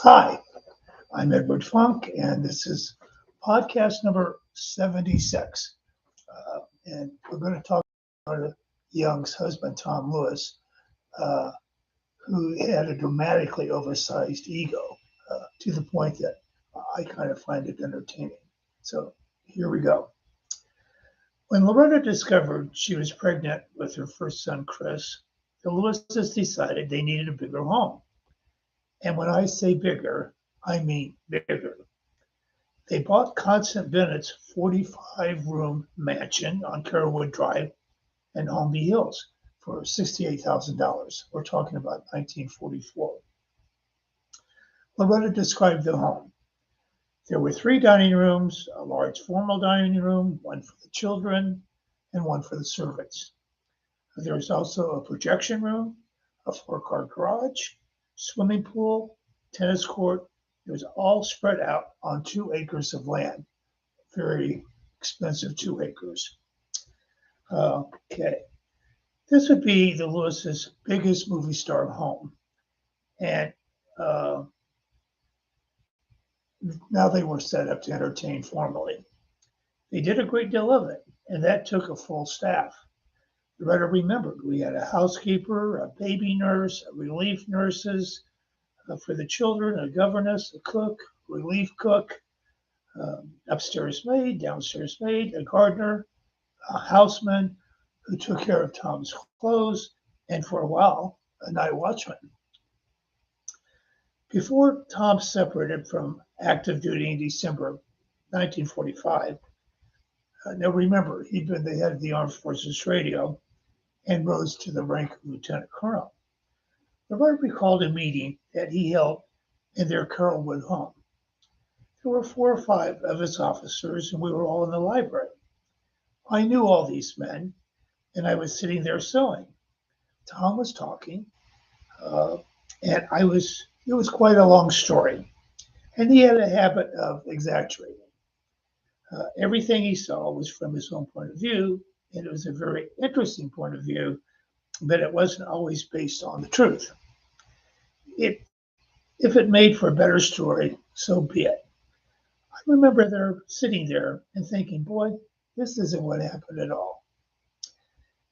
Hi, I'm Edward Funk, and this is podcast number 76. And we're going to talk about Young's husband, Tom Lewis, uh, who had a dramatically oversized ego to the point that I kind of find it entertaining. So here we go. When Loretta discovered she was pregnant with her first son, Chris, the Lewises decided they needed a bigger home. And when I say bigger, I mean bigger. They bought Constant Bennett's 45-room mansion on Carrollwood Drive in Holmby Hills for $68,000. We're talking about 1944. Loretta described the home. There were 3 dining rooms, a large formal dining room, one for the children, and one for the servants. There was also a projection room, a 4-car garage, swimming pool, tennis court. It was all spread out on 2 acres of land. Very expensive 2 acres. Okay. This would be the Lewis's biggest movie star home. And uh, now they were set up to entertain formally. They did a great deal of it, and that took a full staff. You better remember, we had a housekeeper, a baby nurse, relief nurses for the children, a governess, a cook, relief cook, upstairs maid, downstairs maid, a gardener, a houseman who took care of Tom's clothes, and for a while, a night watchman. Before Tom separated from active duty in December 1945, now remember, he'd been the head of the Armed Forces Radio and rose to the rank of lieutenant colonel. Loretta recalled a meeting that he held in their Carrollwood home. There were 4 or 5 of his officers, and we were all in the library. I knew all these men, and I was sitting there sewing. Tom was talking, and it was quite a long story. And he had a habit of exaggerating. Everything he saw was from his own point of view, and it was a very interesting point of view, but it wasn't always based on the truth. It, if it made for a better story, so be it. I remember sitting there and thinking, boy, this isn't what happened at all.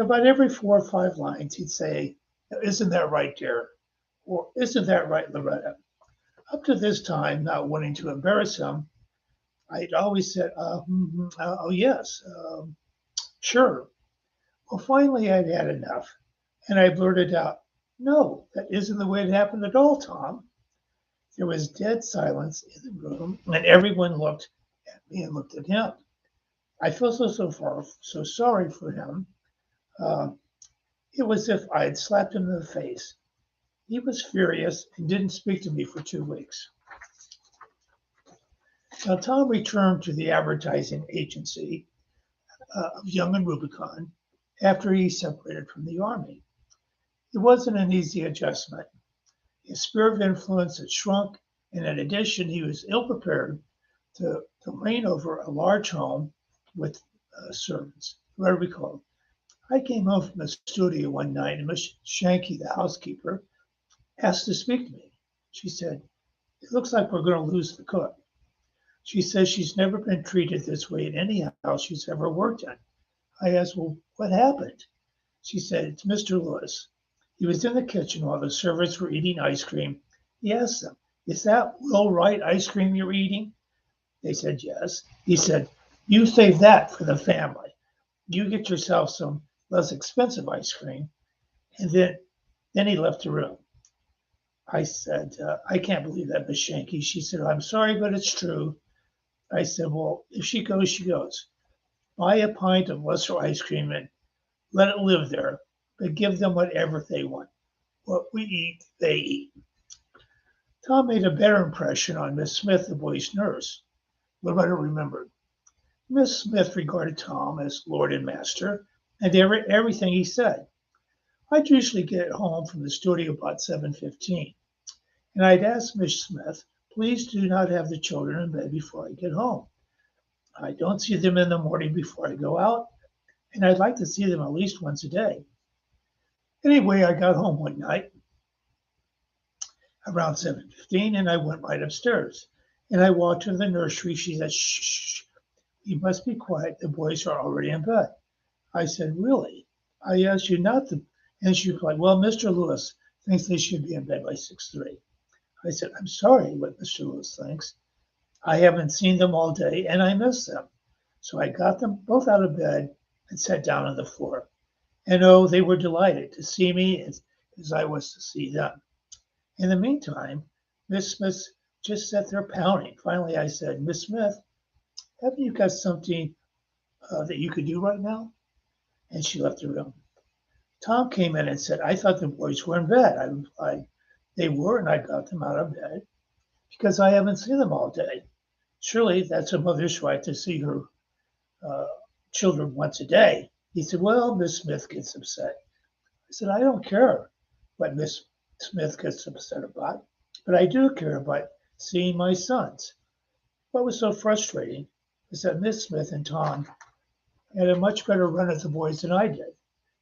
About every 4 or 5 lines, he'd say, isn't that right, dear? Or isn't that right, Loretta? Up to this time, not wanting to embarrass him, I'd always said, oh, yes, sure. Well, finally, I'd had enough, and I blurted out, no, that isn't the way it happened at all, Tom. There was dead silence in the room, and everyone looked at me and looked at him. I felt so sorry for him. Uh, it was as if I had slapped him in the face. He was furious and didn't speak to me for 2 weeks. Now, Tom returned to the advertising agency of Young and Rubicon after he separated from the Army. It wasn't an easy adjustment. His sphere of influence had shrunk, and in addition, he was ill prepared to reign over a large home with servants. What do we call it? I came home from the studio one night, and Miss Shanky, the housekeeper, asked to speak to me. She said, it looks like we're going to lose the cook. She says she's never been treated this way in any house she's ever worked in. I asked, well, what happened? She said, it's Mr. Lewis. He was in the kitchen while the servants were eating ice cream. He asked them, is that Will Wright ice cream you're eating? They said, yes. He said, you save that for the family. You get yourself some less expensive ice cream. And then he left the room. I said, I can't believe that, Miss Shanky. She said, I'm sorry, but it's true. I said, well, if she goes, she goes. Buy a pint of lesser ice cream and let it live there, but give them whatever they want. What we eat, they eat. Tom made a better impression on Miss Smith, the boy's nurse. Loretta remembered. Miss Smith regarded Tom as lord and master, and everything he said. I'd usually get home from the studio about 7:15, and I'd ask Miss Smith, please do not have the children in bed before I get home. I don't see them in the morning before I go out, and I'd like to see them at least once a day. Anyway, I got home one night, around 7:15, and I went right upstairs. And I walked to the nursery. She said, shh, shh, you must be quiet. The boys are already in bed. I said, really? I asked you not to. And she replied, well, Mr. Lewis thinks they should be in bed by 6:30. I said, I'm sorry what Mr. Lewis thinks. I haven't seen them all day and I miss them. So I got them both out of bed and sat down on the floor. And oh, they were delighted to see me as I was to see them. In the meantime, Miss Smith just sat there pounding. Finally, I said, Miss Smith, haven't you got something that you could do right now? And she left the room. Tom came in and said, I thought the boys were in bed. I replied, they were, and I got them out of bed because I haven't seen them all day. Surely that's a mother's right to see her uh, children once a day. He said, well, Miss Smith gets upset. I said, I don't care what Miss Smith gets upset about, but I do care about seeing my sons. What was so frustrating is that Miss Smith and Tom had a much better run at the boys than I did.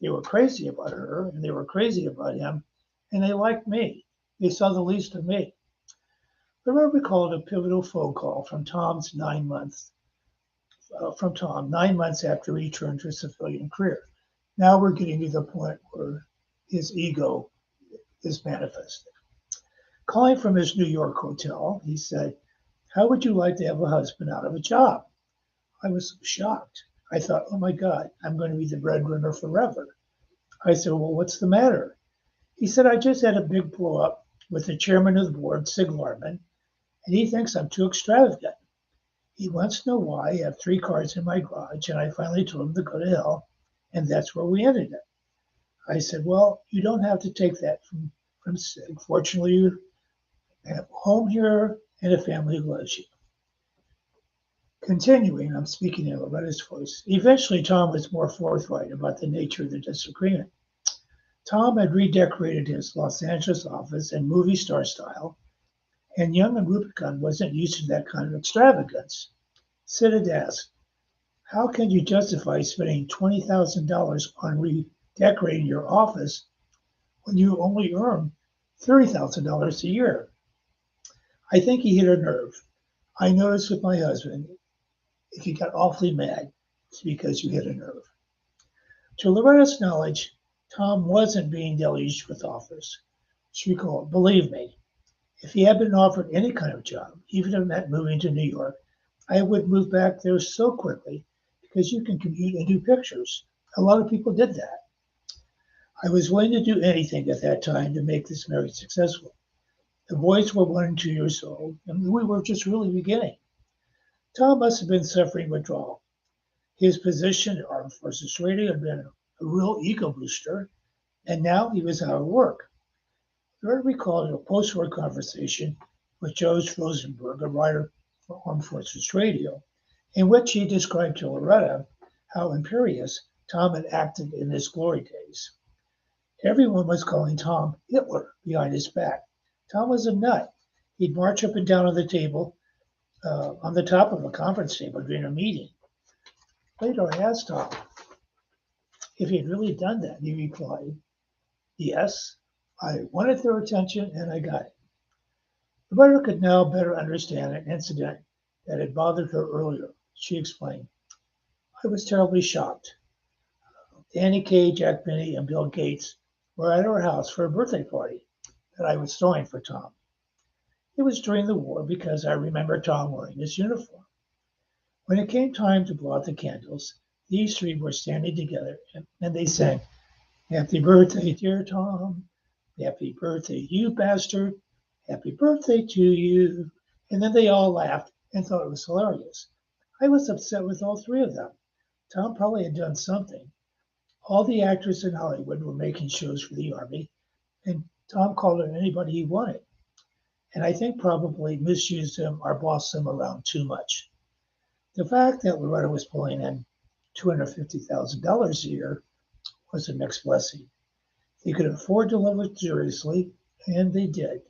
They were crazy about her, and they were crazy about him, and they liked me. They saw the least of me. I recalled a pivotal phone call from Tom 9 months after he returned to a civilian career. Now we're getting to the point where his ego is manifested. Calling from his New York hotel, he said, how would you like to have a husband out of a job? I was shocked. I thought, oh my God, I'm going to be the breadwinner forever. I said, well, what's the matter? He said, I just had a big blow up with the chairman of the board, Sig Larman, and he thinks I'm too extravagant. He wants to know why I have 3 cars in my garage, and I finally told him to go to hell, and that's where we ended it. I said, well, you don't have to take that from Sig. Fortunately, you have a home here and a family who loves you. Continuing, I'm speaking in Loretta's voice. Eventually, Tom was more forthright about the nature of the disagreement. Tom had redecorated his Los Angeles office in movie star style, and young and Rubicon wasn't used to that kind of extravagance. Sid had asked, how can you justify spending $20,000 on redecorating your office when you only earn $30,000 a year? I think he hit a nerve. I noticed with my husband, if you got awfully mad, it's because you hit a nerve. To Loretta's knowledge, Tom wasn't being deluged with offers. She recalled, believe me, if he had been offered any kind of job, even if it meant moving to New York, I would move back there so quickly because you can commute and do pictures. A lot of people did that. I was willing to do anything at that time to make this marriage successful. The boys were 1 and 2 years old, and we were just really beginning. Tom must have been suffering withdrawal. His position at Armed Forces Radio had been a real ego booster, and now he was out of work. I recalled a post-war conversation with Joe Rosenberg, a writer for Armed Forces Radio, in which he described to Loretta how imperious Tom had acted in his glory days. Everyone was calling Tom Hitler behind his back. Tom was a nut. He'd march up and down on the table, on the top of a conference table during a meeting. Later, I asked Tom if he had really done that. He replied, yes, I wanted their attention and I got it. The writer could now better understand an incident that had bothered her earlier. She explained, I was terribly shocked. Danny Kaye, Jack Benny, and Bill Gates were at our house for a birthday party that I was throwing for Tom. It was during the war because I remember Tom wearing his uniform. When it came time to blow out the candles, these 3 were standing together and they sang, happy birthday, dear Tom. Happy birthday, you bastard. Happy birthday to you. And then they all laughed and thought it was hilarious. I was upset with all 3 of them. Tom probably had done something. All the actors in Hollywood were making shows for the Army, and Tom called on anybody he wanted. And I think probably misused him or bossed him around too much. The fact that Loretta was pulling in $250,000 a year was a mixed blessing. They could afford to live luxuriously, and they did.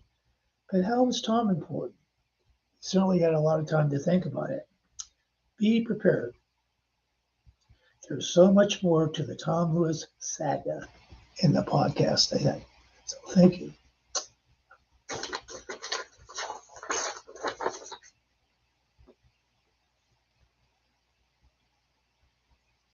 But how was Tom important? He certainly had a lot of time to think about it. Be prepared. There's so much more to the Tom Lewis saga in the podcast ahead. So thank you.